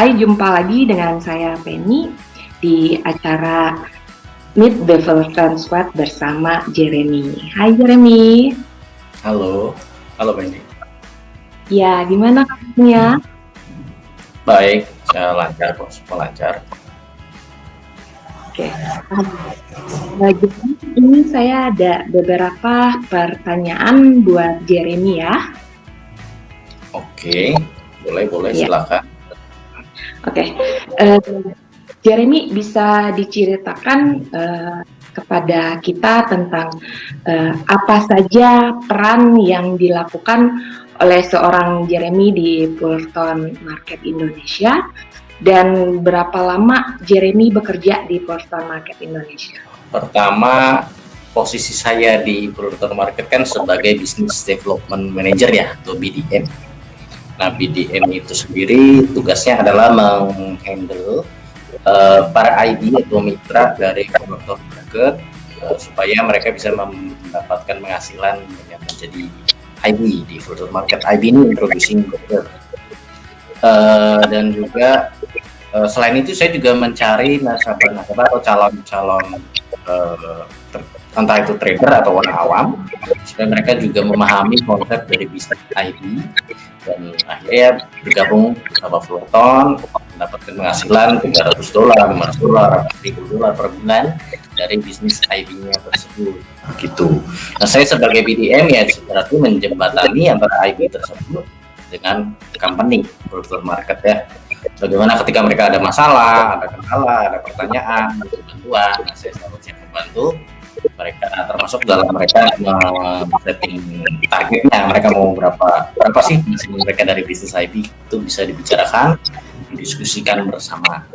Hai, jumpa lagi dengan saya Penny di acara Meet Developer Squad bersama Jeremy. Hai Jeremy. Halo, halo Benny. Ya, gimana kabarnya? Baik, saya lancar kok, semua lancar. Oke. Jadi ini saya ada beberapa pertanyaan buat Jeremy ya. Oke, boleh, Ya. silakan. Oke. Jeremy, bisa diceritakan kepada kita tentang apa saja peran yang dilakukan oleh seorang Jeremy di Fullerton Market Indonesia dan berapa lama Jeremy bekerja di Fullerton Market Indonesia? Pertama, posisi saya di Fullerton Market kan sebagai Business Development Manager ya, atau BDM. Nah, BDM itu sendiri tugasnya adalah menghandle para IB atau mitra dari Fullerton Market supaya mereka bisa mendapatkan penghasilan dengan menjadi IB di Fullerton Market. IB ini introducing broker. Dan juga selain itu saya juga mencari nasabah atau calon-calon entah itu trader atau orang awam supaya mereka juga memahami konsep dari bisnis IB dan akhirnya bergabung sama Fullerton mendapatkan penghasilan $300, $500, $1.000 per bulan dari bisnis IB-nya tersebut gitu. Nah, saya sebagai BDM ya berarti menjembatani antara IB tersebut dengan company Fullerton Market ya. Bagaimana ketika mereka ada masalah, ada kendala, ada pertanyaan, butuh bantuan, nah saya selalu siap membantu mereka, termasuk dalam mereka setting targetnya, mereka mau berapa sih mereka dari bisnis IB itu bisa dibicarakan, didiskusikan bersama.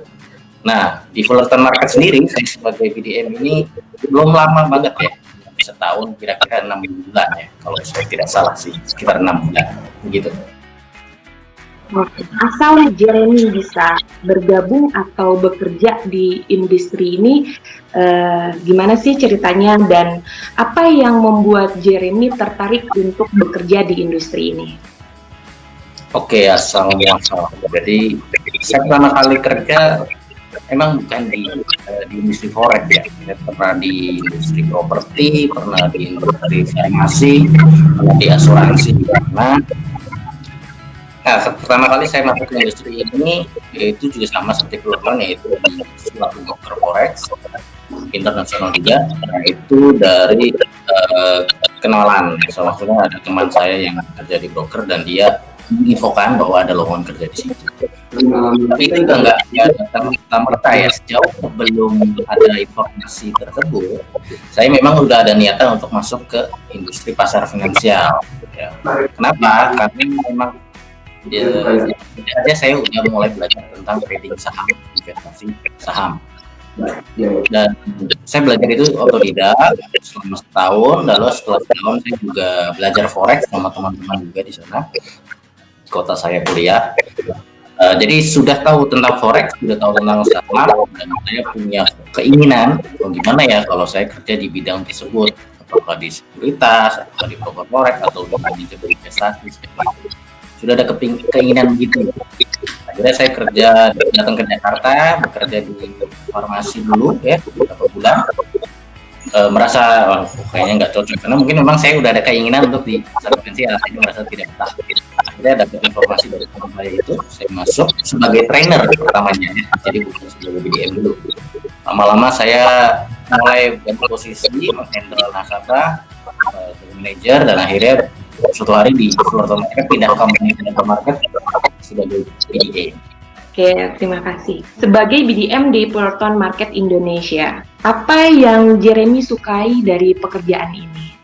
Nah, di Fullerton Market sendiri saya sebagai BDM ini belum lama banget ya, setahun kira-kira 6 bulan ya, kalau saya tidak salah sih sekitar 6 bulan begitu. Asal Jeremy bisa bergabung atau bekerja di industri ini, gimana sih ceritanya dan apa yang membuat Jeremy tertarik untuk bekerja di industri ini? Oke, asal muasal. Jadi saya pertama kali kerja emang bukan di industri forex ya. Saya pernah di industri properti, pernah di industri farmasi, pernah di asuransi di mana. Nah, pertama kali saya masuk ke industri ini itu juga sama seperti Fullerton, yaitu di suatu broker forex internasional juga. Nah, itu dari kenalan. Maksudnya ada teman saya yang kerja di broker dan dia menginfokan bahwa ada lowongan kerja di situ. Tapi itu juga nggak merta ya, sejauh belum ada informasi tersebut. Saya memang udah ada niatan untuk masuk ke industri pasar finansial. Ya. Kenapa? Karena memang aja saya udah mulai belajar tentang trading saham, investasi saham. Dan saya belajar itu otodidak selama setahun, lalu setelah setahun saya juga belajar forex sama teman-teman juga di sana, di kota saya kuliah. Jadi sudah tahu tentang forex, sudah tahu tentang saham, dan saya punya keinginan gimana ya kalau saya kerja di bidang tersebut, apakah di sekuritas, apakah di broker forex atau di manajemen investasi. Sudah ada keinginan begitu. Akhirnya saya datang ke Jakarta, bekerja di farmasi dulu ya beberapa bulan. Merasa kayaknya nggak cocok karena mungkin memang saya udah ada keinginan untuk di pasar finansial, saya merasa tidak betah. Akhirnya dapat informasi dari teman saya itu, saya masuk sebagai trainer pertamanya ya, jadi bukan sebagai BDM dulu. Lama-lama saya mulai berposisi menghandle nasabah, manajer, dan akhirnya suatu hari di Fullerton Market pindah ke company Fullerton Market sebagai BDM. Oke, terima kasih. Sebagai BDM di Fullerton Market Indonesia, apa yang Jeremy sukai dari pekerjaan ini?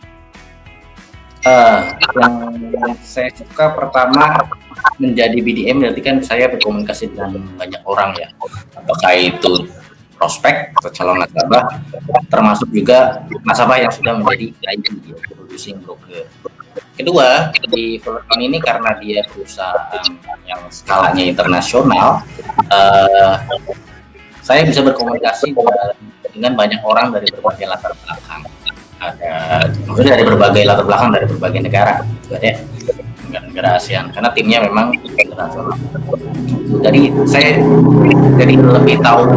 Yang saya suka pertama menjadi BDM berarti kan saya berkomunikasi dengan banyak orang ya, apakah itu prospek atau calon nasabah, termasuk juga nasabah yang sudah menjadi IB, introducing broker. Kedua, di Fullerton ini karena dia perusahaan yang skalanya internasional, saya bisa berkomunikasi dengan banyak orang dari berbagai latar belakang. Maksudnya dari berbagai latar belakang, dari berbagai negara, gitu ya, negara ASEAN. Karena timnya memang internasional. Jadi saya jadi lebih tahu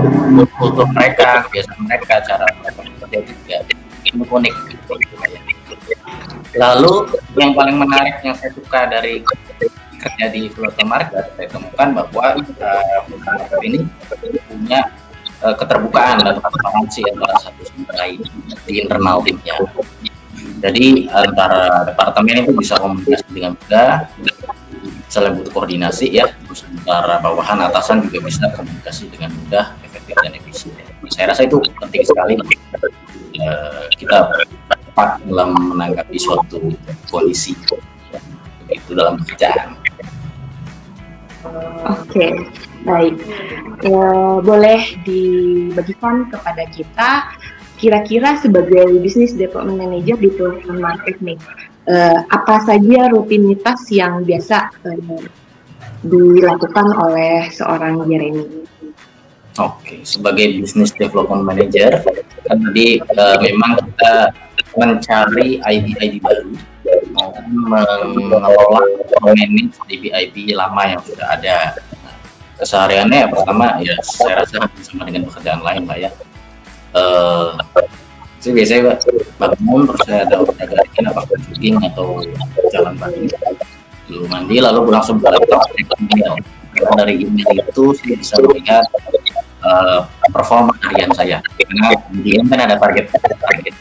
kultur mereka, kebiasaan mereka, cara mereka bekerja juga unik gitu ya. Lalu yang paling menarik yang saya suka dari kerja di Fullerton Market, saya temukan bahwa market ini punya keterbukaan dan transparansi antara satu sama lain di internal timnya. Jadi antara departemen itu bisa komunikasi dengan mudah, misalnya butuh koordinasi ya, terus antara bawahan atasan juga bisa komunikasi dengan mudah, efektif dan efisien. Saya rasa itu penting sekali kita tepat dalam menanggapi suatu kondisi itu dalam pekerjaan. Oke, baik. Boleh dibagikan kepada kita, kira-kira sebagai Business Development Manager di Fullerton Market nih, apa saja rutinitas yang biasa dilakukan oleh seorang Jeremy? Oke, sebagai Business Development Manager, kan tadi memang kita mencari ID-ID baru maupun mengelola manage DBIB lama yang sudah ada. Kesehariannya ya pertama ya saya rasa sama dengan pekerjaan lain Pak ya. Saya biasanya bangun terus saya ada olahraga apakah jogging atau jalan pagi, lalu mandi lalu langsung buka laptop cek email. Karena dari email itu saya bisa melihat performa harian saya. Karena di kan ada target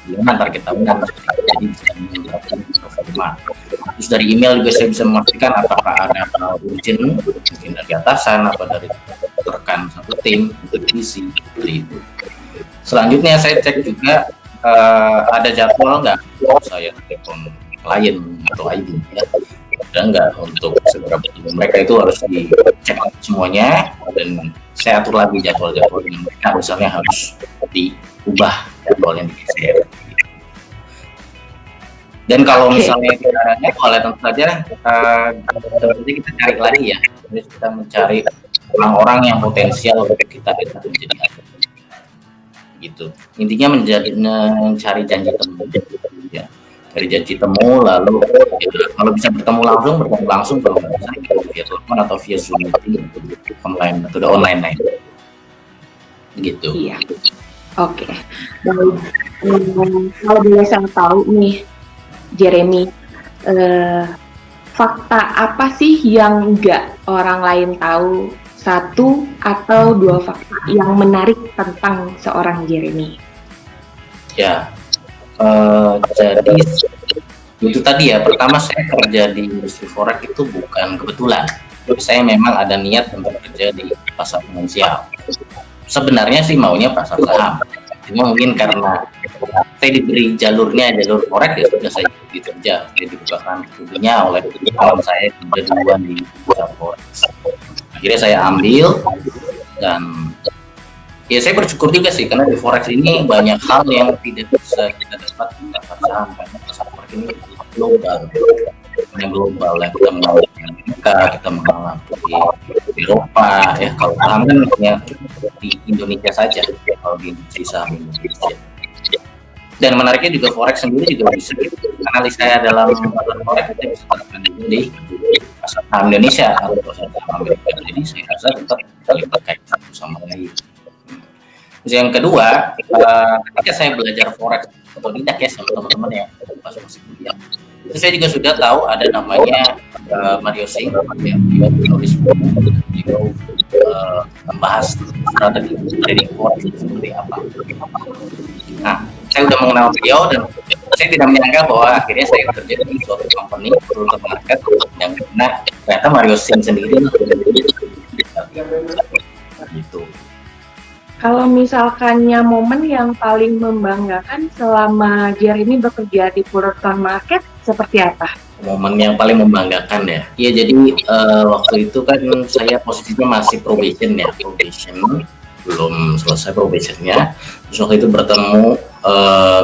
bulanan, target tahunan, jadi bisa melihat performa. Terus dari email juga saya bisa memastikan apakah ada urgent mungkin dari atasan atau dari rekan satu tim, divisi seperti itu. Selanjutnya saya cek juga ada jadwal nggak saya telepon klien atau ID ya. Ada nggak untuk segera bertemu mereka, itu harus dicek semuanya dan saya atur lagi jadwal-jadwal dengan mereka, misalnya harus diubah jadwal yang digeser. Dan kalau misalnya tidak ada jadwal, tentu saja kita cari lagi ya. Jadi kita mencari orang-orang yang potensial untuk kita menjadi gitu. Intinya mencari janji temu ya. Dari janji temu lalu ya, kalau bisa bertemu langsung, kalau nggak bisa via telepon atau via Zoom meeting online atau online lain gitu. Iya. Oke. Baik. Kalau boleh saya tahu nih Jeremy, fakta apa sih yang nggak orang lain tahu, satu atau dua fakta yang menarik tentang seorang Jeremy? Ya, jadi itu tadi ya, pertama saya kerja di industri forex itu bukan kebetulan. Saya memang ada niat untuk kerja di pasar finansial. Sebenarnya sih maunya pasar saham, cuma mungkin karena saya diberi jalur forex ya sudah saya ikuti kerja. Saya dibukakan pintunya oleh kawan saya duluan di pasar forex. Akhirnya saya ambil dan ya saya bersyukur juga sih karena di forex ini banyak hal yang tidak bisa kita dapat di pasar saham karena pasar forex ini global ya, kita mengalami Amerika, kita mengalami di Eropa ya. Kalau saham kan hanya di Indonesia saja kalau di industri saham Indonesia. Dan menariknya juga forex sendiri juga bisa analis saya dalam pasar forex kita bisa terapkan di pasar saham Indonesia atau pasar saham Amerika. Jadi saya rasa tetap saling terkait satu sama lain. Terus yang kedua, ketika saya belajar forex otodidak ya sama teman-teman ya pas masih kuliah, itu saya juga sudah tahu ada namanya Mario Singh, ya, dia menulis buku, dia membahas strategi trading forex seperti apa. Nah, saya sudah mengenal beliau dan saya tidak menyangka bahwa akhirnya saya kerja di suatu company Fullerton Market yang ternyata Mario Singh sendiri gitu. Kalau misalkannya momen yang paling membanggakan selama Jeremy bekerja di Fullerton Market seperti apa? Momen yang paling membanggakan ya? Ya jadi waktu itu kan saya posisinya masih probation, belum selesai probationnya. Terus waktu itu bertemu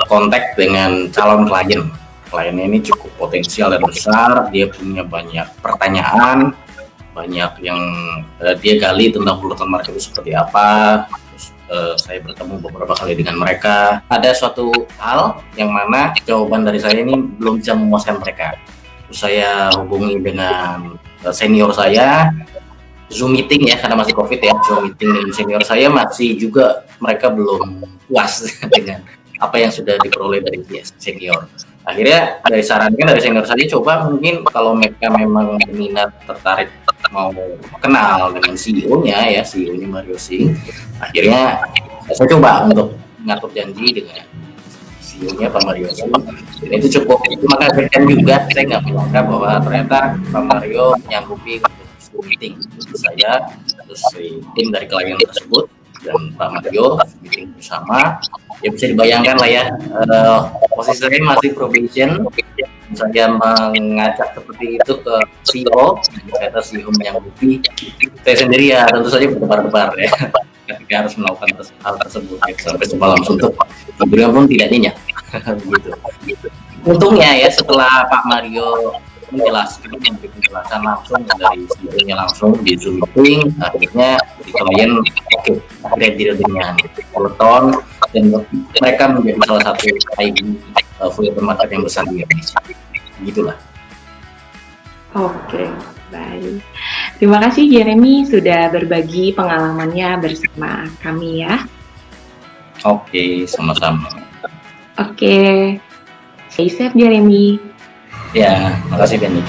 kontak dengan calon klien. Kliennya ini cukup potensial dan besar, dia punya banyak pertanyaan, banyak yang dia gali tentang Fullerton Market itu seperti apa. Saya bertemu beberapa kali dengan mereka. Ada suatu hal yang mana jawaban dari saya ini belum bisa memuaskan mereka. Terus saya hubungi dengan senior saya, Zoom meeting ya, karena masih COVID ya, Zoom meeting dengan senior saya masih juga mereka belum puas dengan apa yang sudah diperoleh dari senior. Akhirnya dari senior saya, coba mungkin kalau mereka memang berminat, tertarik, mau kenal dengan CEO-nya ya, CEO-nya Mario Singh. Akhirnya saya coba untuk mengatur janji dengan CEO-nya Pak Mario Singh. Dan itu cukup mengagetkan juga, saya nggak menyangka bahwa ternyata Pak Mario menyanggupi untuk meeting saya, terus tim dari klien tersebut dan Pak Mario meeting bersama. Ya bisa dibayangkan lah ya, posisi saya masih probation, saya mengajak seperti itu ke CEO, ternyata CEO menyanggupi. Saya sendiri ya tentu saja berdebar-debar ya ketika harus melakukan hal tersebut ya, sampai semalam suntuk, tidurnya pun tidak nyenyak gitu. Untungnya ya setelah Pak Mario menjelaskan, memberi penjelasan langsung dari CEO-nya langsung di Zoom meeting, akhirnya klien oke, akhirnya deal dengan Peloton dan mereka menjadi salah satu IB full market yang besar di Indonesia. Gitulah. Oke, baik. Terima kasih Jeremy sudah berbagi pengalamannya bersama kami ya. Oke, sama-sama. Oke, stay safe Jeremy. Ya, makasih Benny.